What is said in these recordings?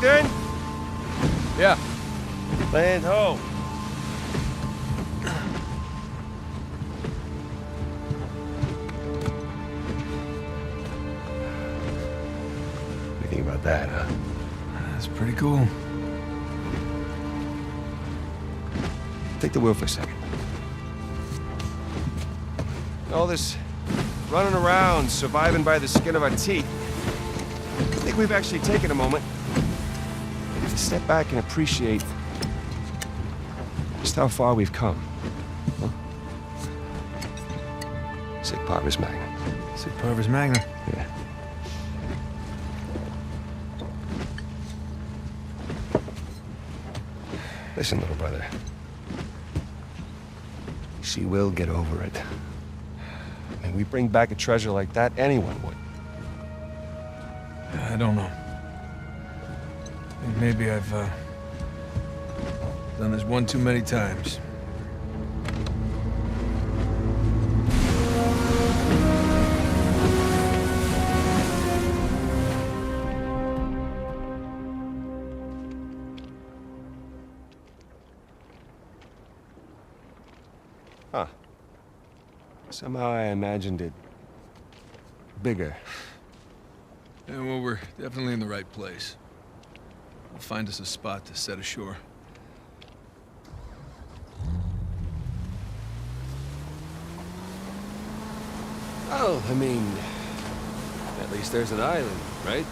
locked in? Yeah. Land ho. What do you think about that, huh? That's pretty cool. Take the wheel for a second. All this running around, surviving by the skin of our teeth. I think we've actually taken a moment to step back and appreciate just how far we've come. Huh? Sic parvis magna. Sic parvis magna. Yeah. Listen, little brother. She will get over it. I mean, we bring back a treasure like that, anyone would. I don't know. I think maybe I've done this one too many times. Huh. Somehow I imagined it bigger. Yeah, well, we're definitely in the right place. We'll find us a spot to set ashore. Oh, I mean, at least there's an island, right?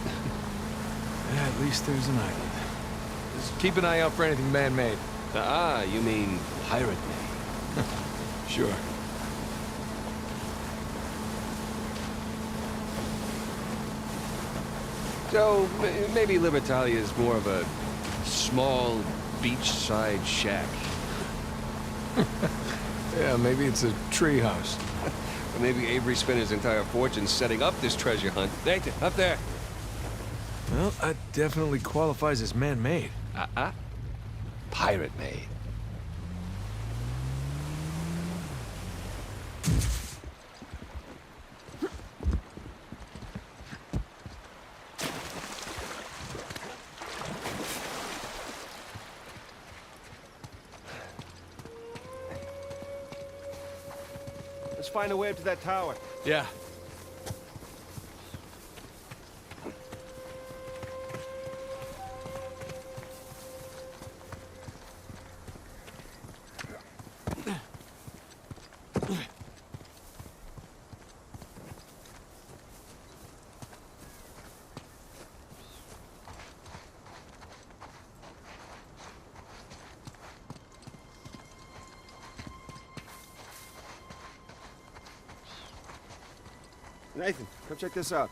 Yeah, at least there's an island. Just keep an eye out for anything man-made. Ah, you mean pirate-made. Sure. So, maybe Libertalia is more of a small beachside shack. Yeah, maybe it's a tree house. Or maybe Avery spent his entire fortune setting up this treasure hunt. Nathan, up there. Well, that definitely qualifies as man-made. Pirate-made. Let's find a way up to that tower. Yeah. Nathan, come check this out.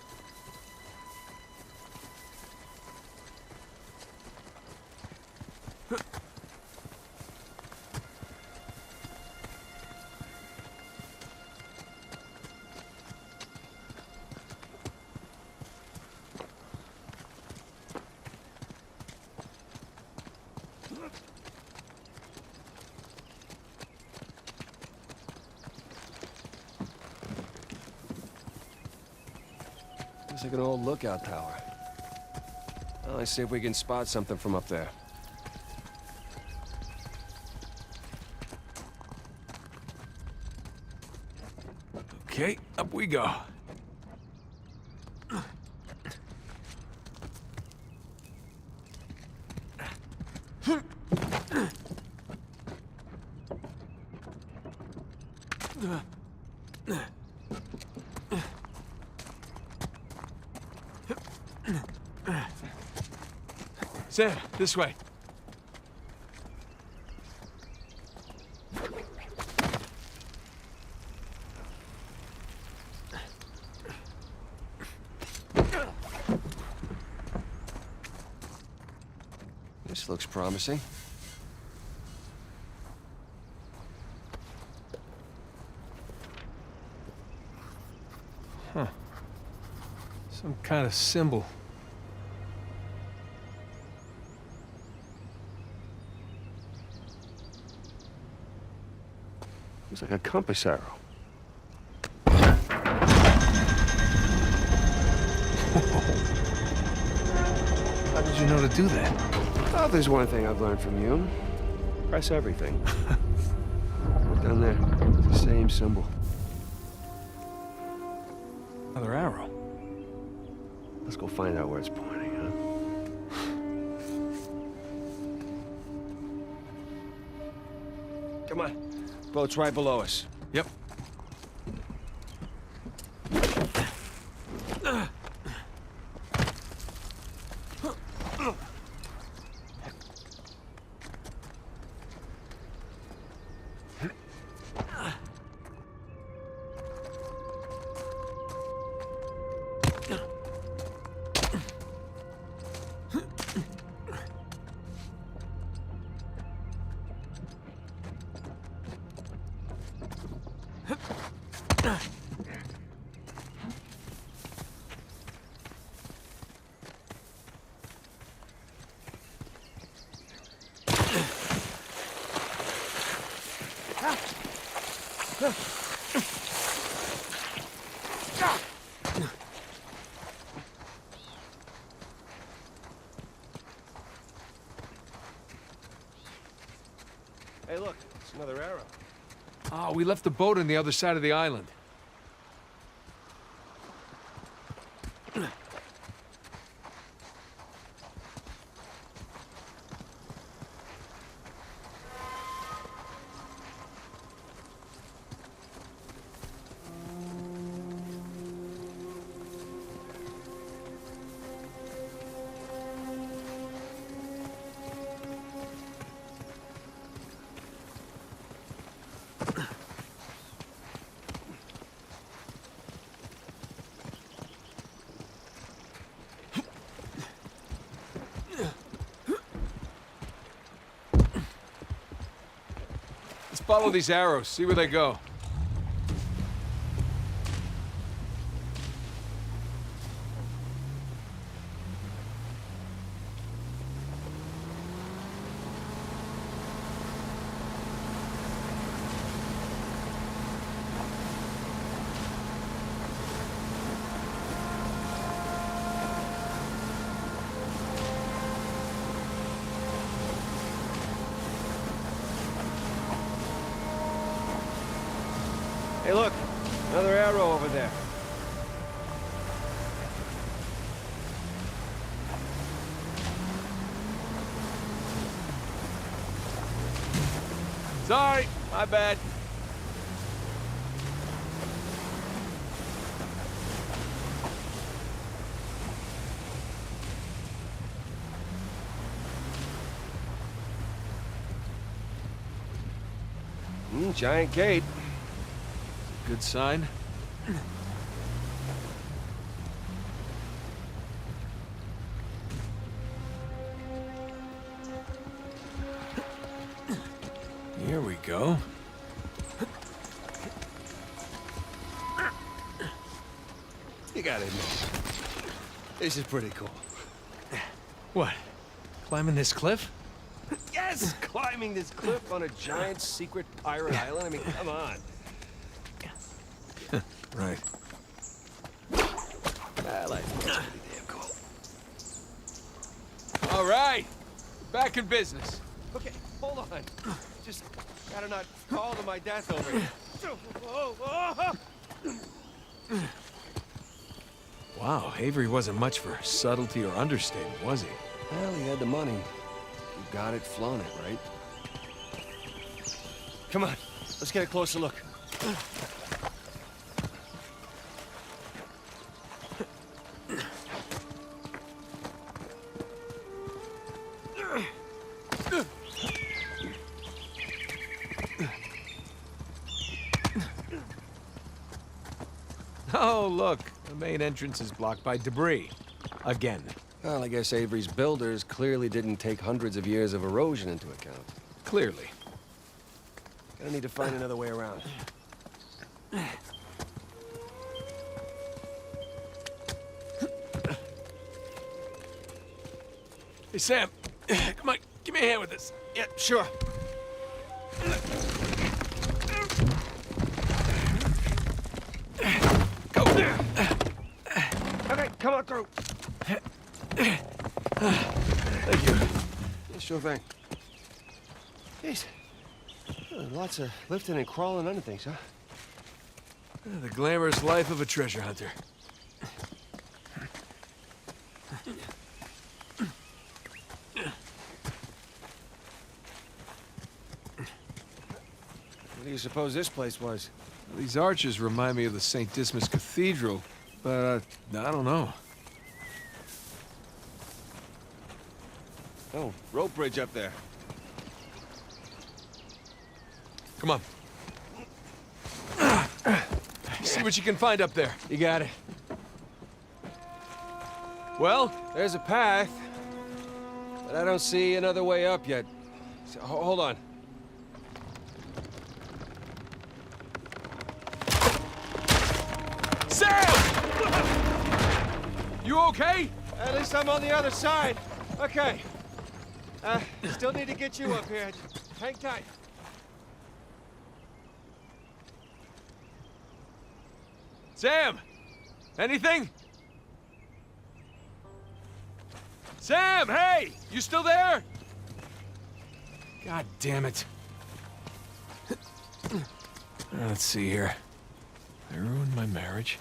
Looks like an old lookout tower. Well, let's see if we can spot something from up there. Okay, up we go. Sam, this way. This looks promising. Huh. Some kind of symbol. Looks like a compass arrow. How did you know to do that? Oh, there's one thing I've learned from you. Press everything. Down there. It's the same symbol. Another arrow. Let's go find out where it's pointing, huh? Come on. Boat's right below us. Yep. Hey, look. It's another arrow. Oh, we left the boat on the other side of the island. Let's follow these arrows, see where they go. Hey, look. Another arrow over there. Sorry, my bad. Giant gate. Good sign. Here we go. You gotta admit, this is pretty cool. What? Climbing this cliff? Yes! Climbing this cliff on a giant secret pirate island? I mean, come on. Right. I like it. It's pretty damn cool. All right. Back in business. Okay, hold on. Just gotta not fall to my death over here. Wow, Avery wasn't much for subtlety or understatement, was he? Well, he had the money. You got it, flown it, right? Come on, let's get a closer look. Oh, look. The main entrance is blocked by debris. Again. Well, I guess Avery's builders clearly didn't take hundreds of years of erosion into account. Clearly. Gonna need to find another way around. Hey, Sam. Come on, give me a hand with this. Yeah, sure. Go. Okay, come on through. Thank you. Yeah, sure thing. Jeez. Lots of lifting and crawling under things, huh? The glamorous life of a treasure hunter. What do you suppose this place was? These arches remind me of the St. Dismas Cathedral, but I don't know. Oh, rope bridge up there. Come on. See what you can find up there. You got it. Well, there's a path, but I don't see another way up yet. So, hold on. Sam! You okay? At least I'm on the other side. Okay. Still need to get you up here. Just hang tight. Sam! Anything? Sam, hey! You still there? God damn it. Let's see here. I ruined my marriage.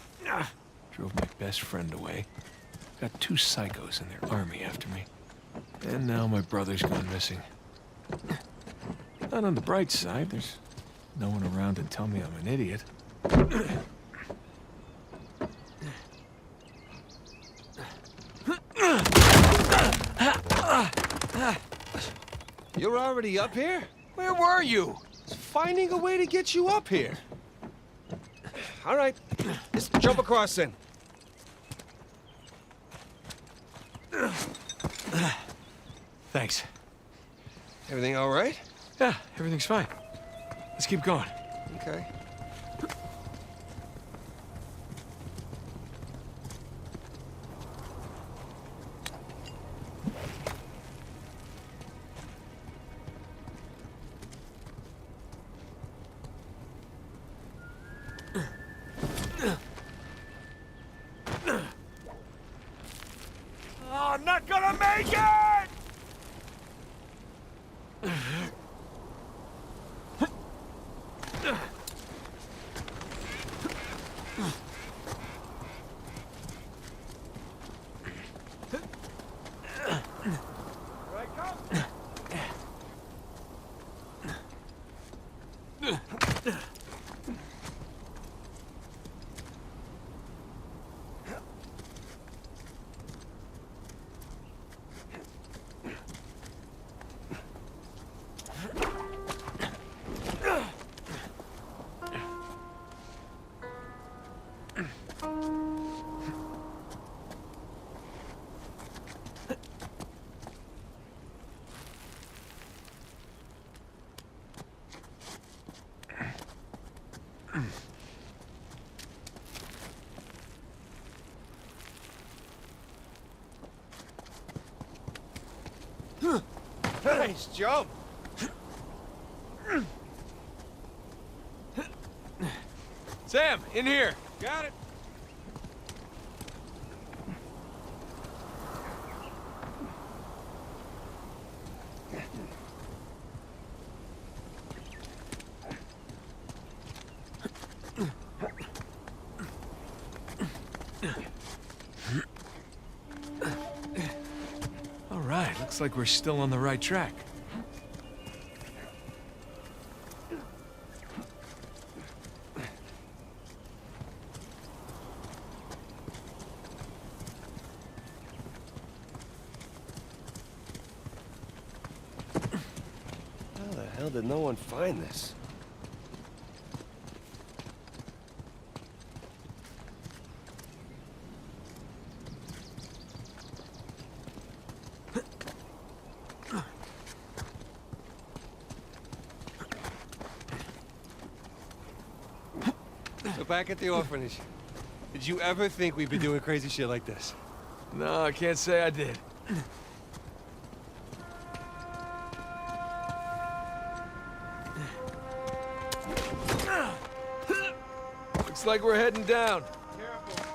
Drove my best friend away. Got 2 psychos in their army after me. And now my brother's gone missing. Not on the bright side, there's no one around to tell me I'm an idiot. You're already up here? Where were you? Finding a way to get you up here. All right, let's jump across then. Thanks. Everything all right? Yeah, everything's fine. Let's keep going. Okay. Oh, I'm not gonna make it! Nice jump. Sam, in here. Got it. All right, looks like we're still on the right track. How the hell did no one find this? So back at the orphanage, did you ever think we'd be doing crazy shit like this? No, I can't say I did. Looks like we're heading down. Careful.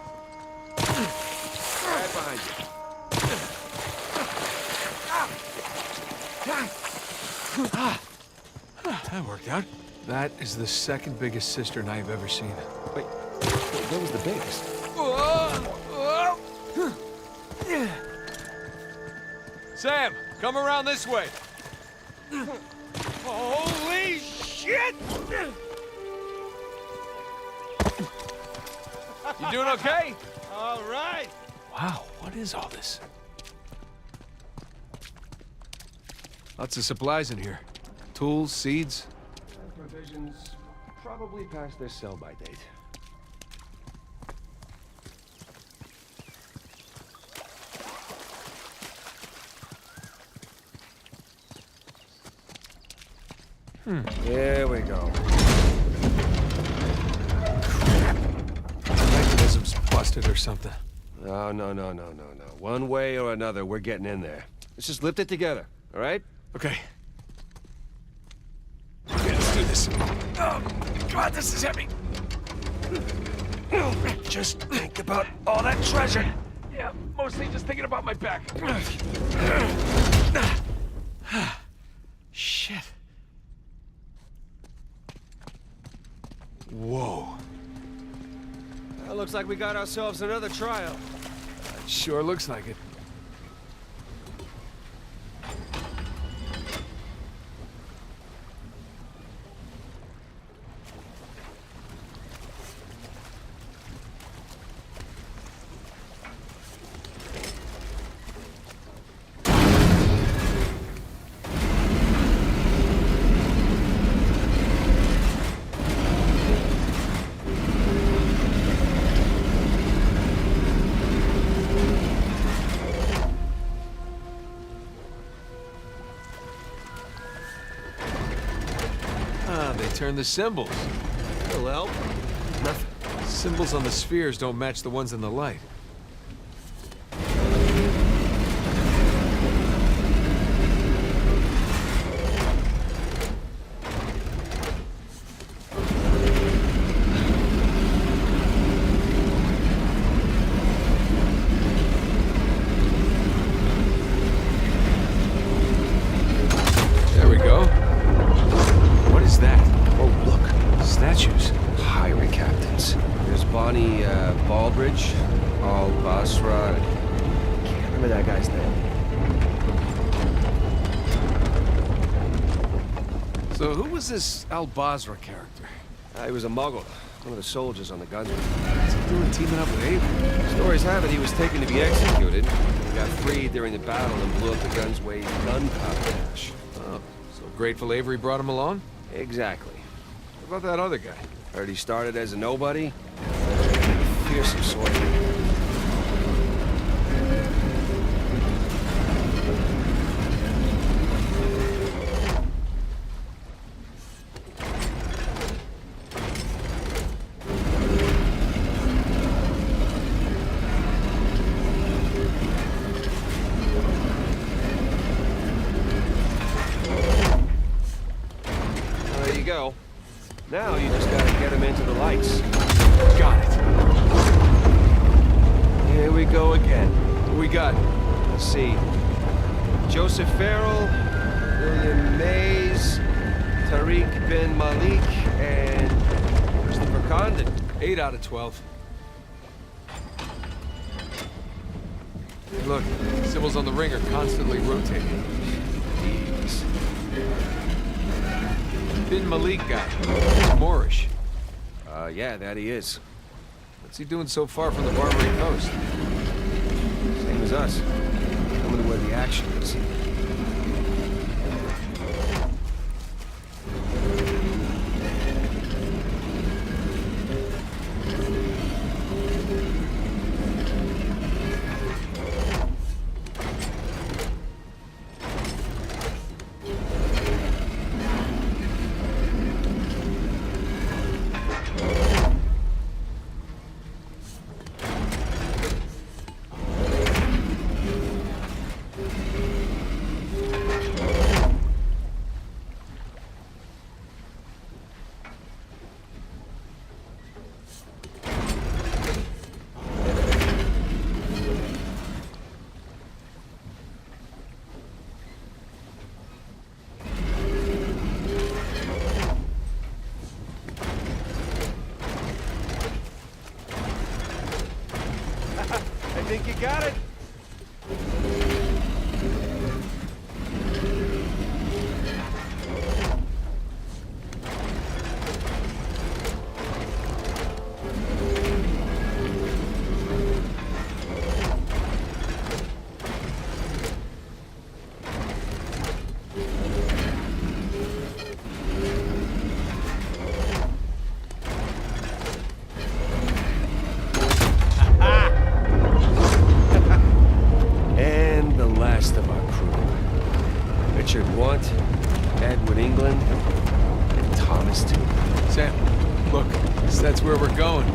Right behind you. That worked out. That is the second biggest cistern I've ever seen. Wait, that was the biggest. Sam, come around this way. Holy shit! You doing okay? All right. Wow, what is all this? Lots of supplies in here. Tools, seeds. Provisions probably past their sell-by date. There we go. Mechanism's busted or something. No. One way or another, we're getting in there. Let's just lift it together, all right? Okay. Okay, let's do this. Oh, God, this is heavy. Just think about all that treasure. Yeah, mostly just thinking about my back. Shit. Whoa. Well, looks like we got ourselves another trial. Sure looks like it. Turn the symbols. That'll help. Nothing. Symbols on the spheres don't match the ones in the light. There we go. What is that? Oh, look. Statues. Highway captains. There's Bonnie, Baldridge, Al-Basra. Can't remember that guy's name. So who was this Al-Basra character? He was a Muggle. One of the soldiers on the guns. What's he doing teaming up with Avery? Stories have it he was taken to be executed. He got freed during the battle and blew up the Gunsway's gunpowder cache. Oh, so grateful Avery brought him along? Exactly. What about that other guy? Heard he started as a nobody. Fearsome sort. There you go. Now you just gotta get him into the lights. Got it. Here we go again. What we got? Let's see. Joseph Farrell, William Mays, Tariq bin Malik, and Christopher Condon. 8 out of 12. Hey, look, symbols on the ring are constantly rotating. Jeez. Bin Malik guy. He's Moorish. Yeah, that he is. What's he doing so far from the Barbary Coast? Same as us. Coming to where the action is. Think you got it? And the last of our crew. Richard Want, Edward England, and Thomas too. Sam, look, that's where we're going.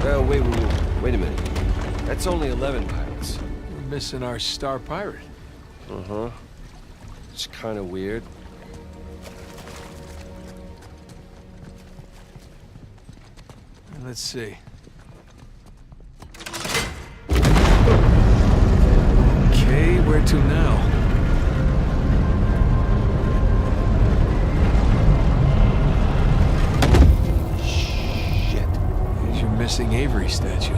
Oh, wait a minute. That's only 11 pilots. We're missing our star pirate. Uh-huh. It's kind of weird. Let's see. Okay, where to now? Shit. There's your missing Avery statue.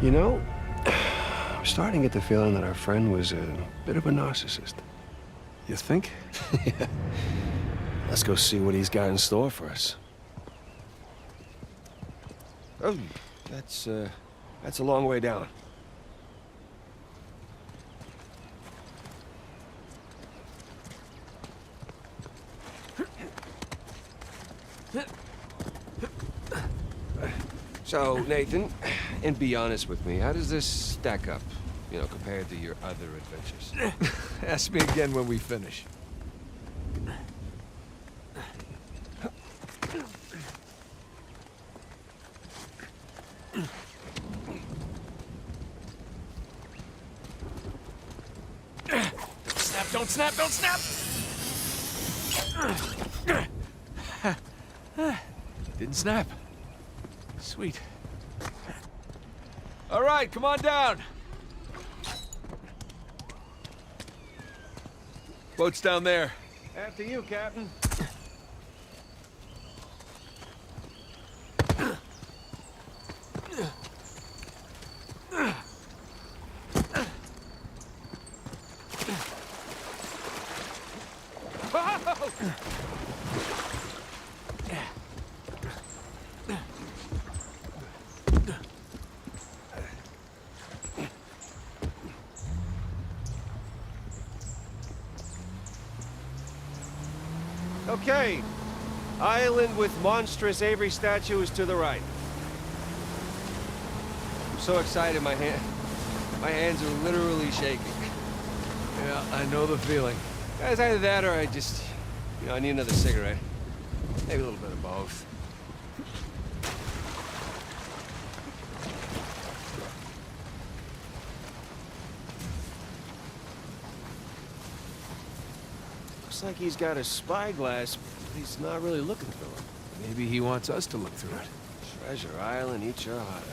You know, I'm starting to get the feeling that our friend was a bit of a narcissist. You think? Yeah. Let's go see what he's got in store for us. Oh, that's a long way down. So, Nathan, and be honest with me, how does this stack up, you know, compared to your other adventures? Ask me again when we finish. Don't snap, don't snap! Didn't snap. Sweet. All right, come on down. Boat's down there. After you, Captain. Okay. Island with monstrous Avery statue is to the right. I'm so excited, my hands are literally shaking. Yeah, I know the feeling. It's either that or I just, you know, I need another cigarette. Maybe a little bit of both. Looks like he's got a spyglass, but he's not really looking through it. Maybe he wants us to look through it. Treasure Island, eat your heart out.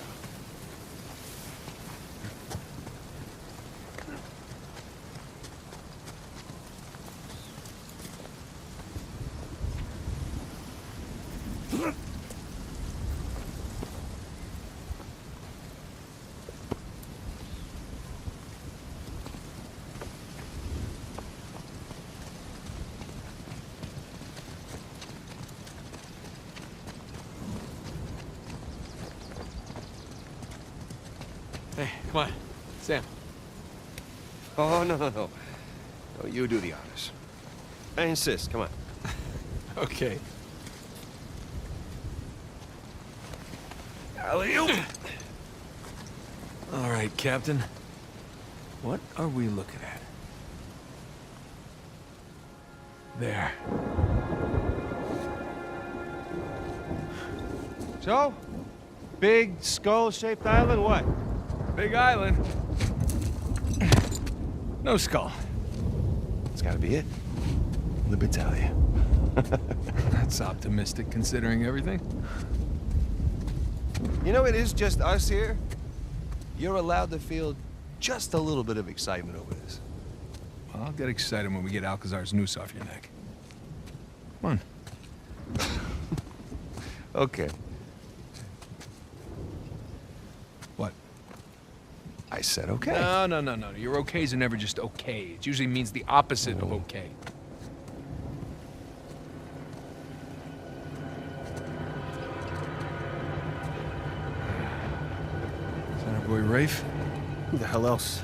Hey, come on. Sam. Oh, no. No, you do the honors. I insist, come on. Okay. Alley-oop! All right, Captain. What are we looking at? There. So? Big skull-shaped island, what? Big island. No skull. It's gotta be it. Libertalia. That's optimistic considering everything. You know, it is just us here. You're allowed to feel just a little bit of excitement over this. Well, I'll get excited when we get Alcazar's noose off your neck. Come on. Okay. said okay. No. Your okays are never just okay. It usually means the opposite of okay. Is that our boy Rafe? Who the hell else?